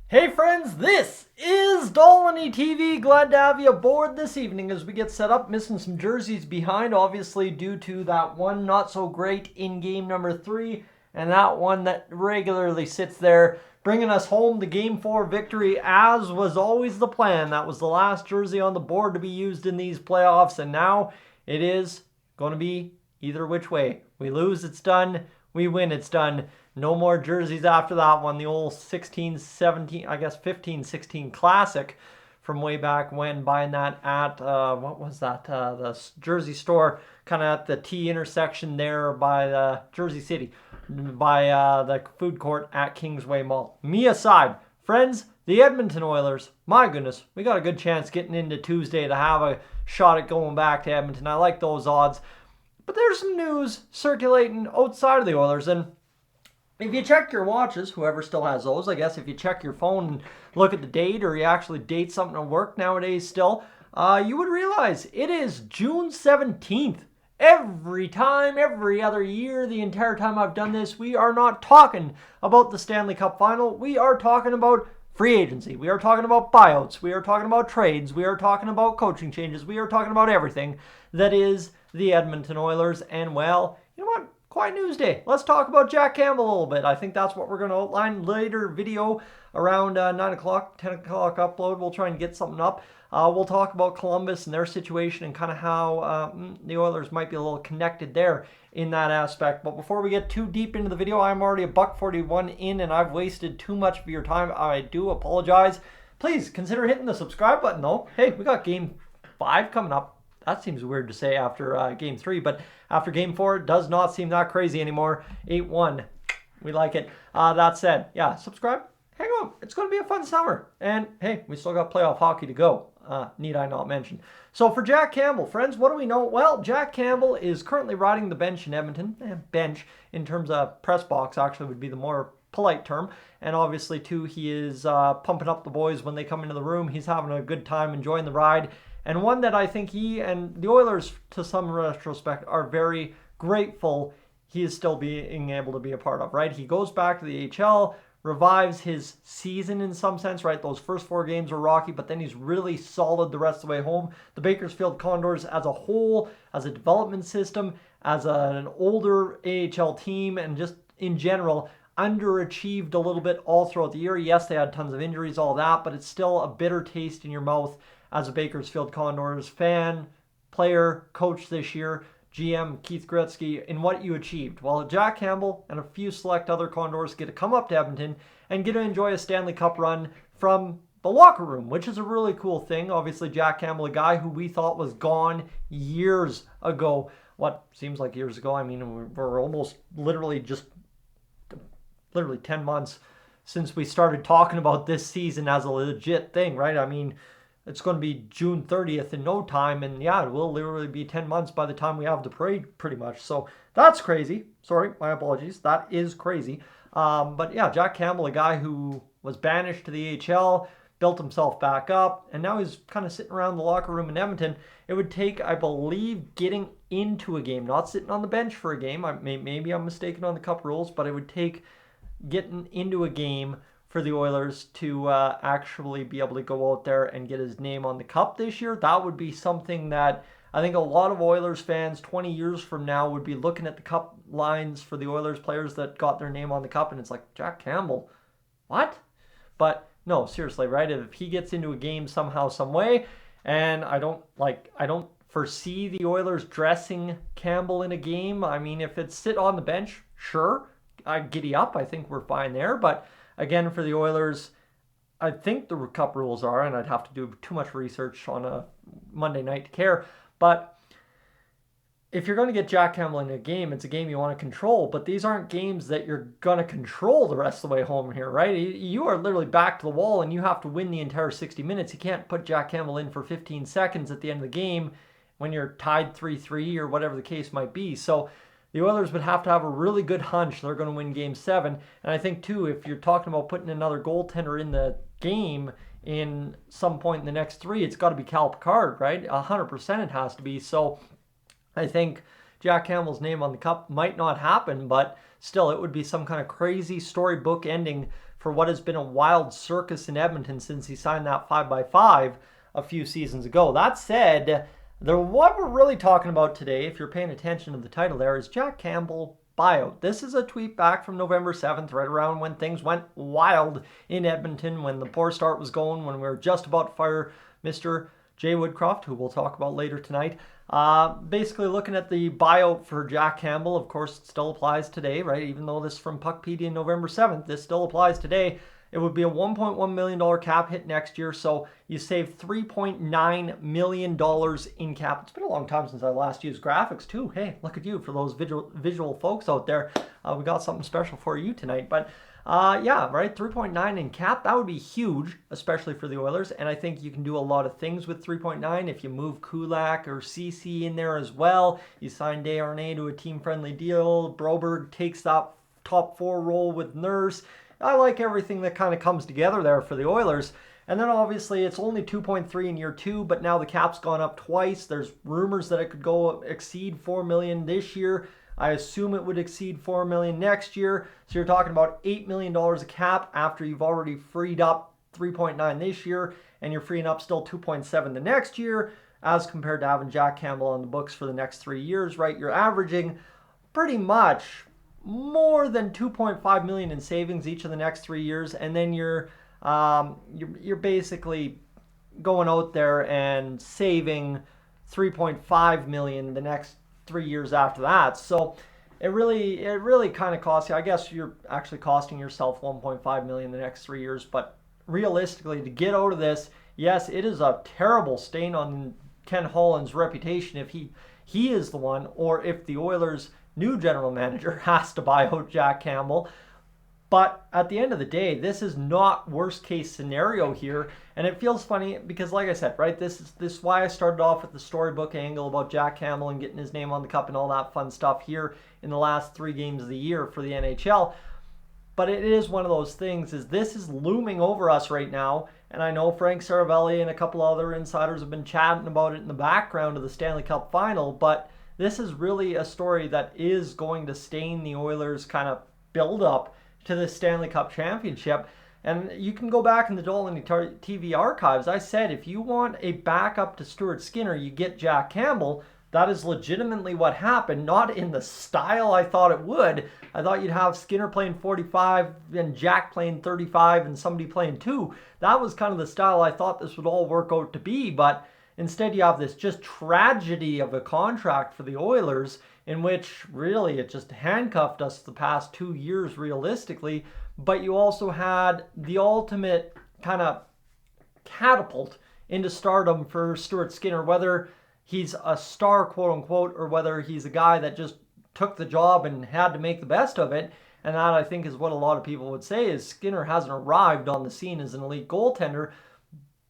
Hey friends, this is Dolynny TV. Glad to have you aboard this evening as we get set up. Missing some jerseys behind, obviously due to that one not so great in game number 3, and that one that regularly sits there, bringing us home the game 4 victory, as was always the plan. That was the last jersey on the board to be used in these playoffs, and now it is going to be either which way. We lose, it's done. We win, it's done. No more jerseys after that one. The old 16, 17, I guess 15, 16 classic from way back when, buying that at, what was that? The jersey store, kind of at the T intersection there by the Jersey City, by the food court at Kingsway Mall. Me aside, friends, the Edmonton Oilers, my goodness, we got a good chance getting into Tuesday to have a shot at going back to Edmonton. I like those odds. But there's some news circulating outside of the Oilers, and if you check your watches, whoever still has those, I guess if you check your phone and look at the date, or you actually date something at work nowadays still, you would realize it is June 17th. Every time, every other year, the entire time I've done this, we are not talking about the Stanley Cup Final. We are talking about free agency. We are talking about buyouts. We are talking about trades. We are talking about coaching changes. We are talking about everything that is the Edmonton Oilers. And, well, you know what? Quiet news day. Let's talk about Jack Campbell a little bit. I think that's what we're going to outline later video around 9 o'clock, 10 o'clock upload. We'll try and get something up. We'll talk about Columbus and their situation and kind of how the Oilers might be a little connected there in that aspect. But before we get too deep into the video, I'm already $1.41 in and I've wasted too much of your time. I do apologize. Please consider hitting the subscribe button though. Hey, we got game 5 coming up. That seems weird to say after game 3, but after game 4, it does not seem that crazy anymore. 8-1. We like it. That said, yeah, subscribe. Hang on. It's going to be a fun summer. And, hey, we still got playoff hockey to go. Need I not mention. So for Jack Campbell, friends, what do we know? Well, Jack Campbell is currently riding the bench in Edmonton. Bench in terms of press box actually would be the more polite term. And obviously, too, he is pumping up the boys when they come into the room. He's having a good time, enjoying the ride. And one that I think he and the Oilers, to some retrospect, are very grateful he is still being able to be a part of, right? He goes back to the AHL, revives his season in some sense, right? Those first 4 games were rocky, but then he's really solid the rest of the way home. The Bakersfield Condors as a whole, as a development system, as an older AHL team, and just in general, underachieved a little bit all throughout the year. Yes, they had tons of injuries, all that, but it's still a bitter taste in your mouth as a Bakersfield Condors fan, player, coach this year, GM Keith Gretzky, in what you achieved. Well, Jack Campbell and a few select other Condors get to come up to Edmonton and get to enjoy a Stanley Cup run from the locker room, which is a really cool thing. Obviously, Jack Campbell, a guy who we thought was gone years ago. What seems like years ago. I mean, we're almost literally 10 months since we started talking about this season as a legit thing, right? I mean, it's going to be June 30th in no time, and yeah, it will literally be 10 months by the time we have the parade, pretty much. So that's crazy. Sorry, my apologies. That is crazy. But yeah, Jack Campbell, a guy who was banished to the AHL, built himself back up, and now he's kind of sitting around the locker room in Edmonton. It would take, I believe, getting into a game, not sitting on the bench for a game. Maybe I'm mistaken on the cup rules, but it would take getting into a game for the Oilers to actually be able to go out there and get his name on the cup this year. That would be something that I think a lot of Oilers fans 20 years from now would be looking at the cup lines for the Oilers players that got their name on the cup, and it's like, Jack Campbell, what? But no, seriously, right? If he gets into a game somehow, some way, and I don't foresee the Oilers dressing Campbell in a game. I mean, if it's sit on the bench, sure, I'd giddy up. I think we're fine there, but again, for the Oilers, I think the cup rules are, and I'd have to do too much research on a Monday night to care, but if you're going to get Jack Campbell in a game, it's a game you want to control, but these aren't games that you're going to control the rest of the way home here, right? You are literally back to the wall, and you have to win the entire 60 minutes. You can't put Jack Campbell in for 15 seconds at the end of the game when you're tied 3-3 or whatever the case might be. So the Oilers would have to have a really good hunch they're going to win Game 7. And I think, too, if you're talking about putting another goaltender in the game in some point in the next 3, it's got to be Cal Picard, right? 100% it has to be. So I think Jack Campbell's name on the cup might not happen, but still, it would be some kind of crazy storybook ending for what has been a wild circus in Edmonton since he signed that 5x5 a few seasons ago. That said, what we're really talking about today, if you're paying attention to the title there, is Jack Campbell BUYOUT. This is a tweet back from November 7th, right around when things went wild in Edmonton, when the poor start was going, when we were just about to fire Mr. Jay Woodcroft, who we'll talk about later tonight. Basically looking at the buyout for Jack Campbell. Of course, it still applies today, right? Even though this is from Puckpedia November 7th, this still applies today. It would be a $1.1 million cap hit next year, so you save $3.9 million in cap. It's been a long time since I last used graphics, too. Hey, look at you for those visual folks out there. We got something special for you tonight. But yeah, right, 3.9 in cap, that would be huge, especially for the Oilers, and I think you can do a lot of things with 3.9 if you move Kulak or CC in there as well. You sign Desharnais to a team-friendly deal. Broberg takes that top 4 role with Nurse. I like everything that kind of comes together there for the Oilers. And then obviously it's only 2.3 in year 2, but now the cap's gone up twice. There's rumors that it could go exceed $4 million this year. I assume it would exceed $4 million next year. So you're talking about $8 million of cap after you've already freed up 3.9 this year, and you're freeing up still 2.7 the next year, as compared to having Jack Campbell on the books for the next 3 years, right? You're averaging pretty much more than 2.5 million in savings each of the next 3 years, and then you're basically going out there and saving 3.5 million the next 3 years after that. So it really kind of costs you. I guess you're actually costing yourself 1.5 million the next 3 years, but realistically, to get out of this, yes, it is a terrible stain on Ken Holland's reputation if he is the one, or if the Oilers' new general manager has to buy out Jack Campbell. But at the end of the day, this is not worst case scenario here. And it feels funny because, like I said, right, this is why I started off with the storybook angle about Jack Campbell and getting his name on the cup and all that fun stuff here in the last 3 games of the year for the NHL. But it is one of those things, is this is looming over us right now. And I know Frank Saravelli and a couple other insiders have been chatting about it in the background of the Stanley Cup final, but this is really a story that is going to stain the Oilers' kind of build up to the Stanley Cup championship. And you can go back in the Dolynny TV archives. I said if you want a backup to Stuart Skinner, you get Jack Campbell. That is legitimately what happened, not in the style I thought it would. I thought you'd have Skinner playing 45 and Jack playing 35 and somebody playing 2. That was kind of the style I thought this would all work out to be, but instead you have this just tragedy of a contract for the Oilers, in which really it just handcuffed us the past 2 years realistically, but you also had the ultimate kind of catapult into stardom for Stuart Skinner, whether he's a star, quote unquote, or whether he's a guy that just took the job and had to make the best of it. And that, I think, is what a lot of people would say, is Skinner hasn't arrived on the scene as an elite goaltender,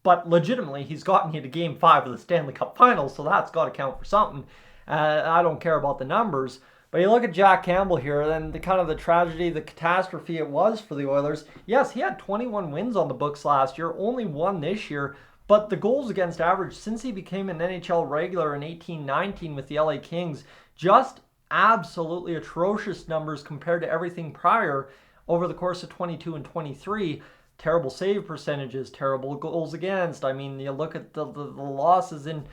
but legitimately he's gotten you to Game 5 of the Stanley Cup Finals, so that's got to count for something. I don't care about the numbers, but you look at Jack Campbell here, and the kind of the tragedy, the catastrophe it was for the Oilers. Yes, he had 21 wins on the books last year, only 1 this year, but the goals against average since he became an NHL regular in 18-19 with the LA Kings, just absolutely atrocious numbers compared to everything prior over the course of 22 and 23. Terrible save percentages, terrible goals against. I mean, you look at the losses in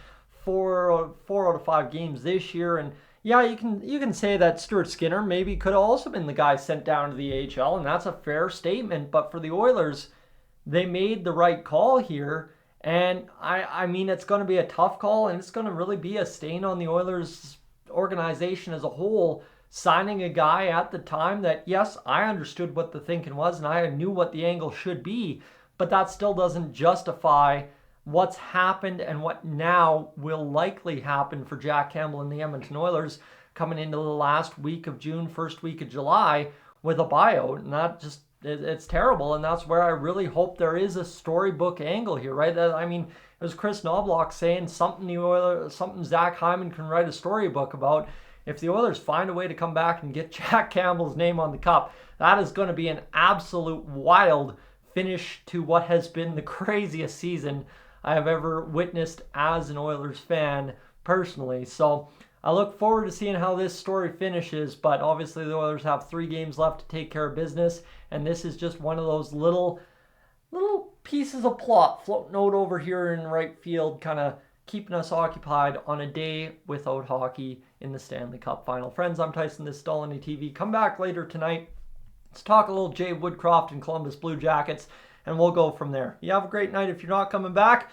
4 out of 5 games this year, and yeah, you can say that Stuart Skinner maybe could have also been the guy sent down to the AHL, and that's a fair statement. But for the Oilers, they made the right call here, and I mean, it's going to be a tough call, and it's going to really be a stain on the Oilers organization as a whole, signing a guy at the time that, yes, I understood what the thinking was, and I knew what the angle should be, but that still doesn't justify what's happened and what now will likely happen for Jack Campbell and the Edmonton Oilers coming into the last week of June, first week of July with a buyout. And that just, it's terrible. And that's where I really hope there is a storybook angle here, right? I mean, it was Chris Knobloch saying something Zach Hyman can write a storybook about. If the Oilers find a way to come back and get Jack Campbell's name on the cup, that is going to be an absolute wild finish to what has been the craziest season I have ever witnessed as an Oilers fan personally. So I look forward to seeing how this story finishes, but obviously the Oilers have 3 games left to take care of business, and this is just one of those little pieces of plot floating out over here in right field, kind of keeping us occupied on a day without hockey in the Stanley Cup final. Friends, I'm Tyson, this is Dolynny TV. Come back later tonight. Let's talk a little Jay Woodcroft and Columbus Blue Jackets, and we'll go from there. You have a great night. If you're not coming back,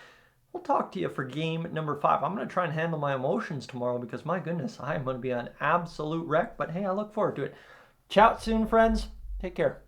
we'll talk to you for game number 5. I'm going to try and handle my emotions tomorrow because, my goodness, I'm going to be an absolute wreck. But, hey, I look forward to it. Chat soon, friends. Take care.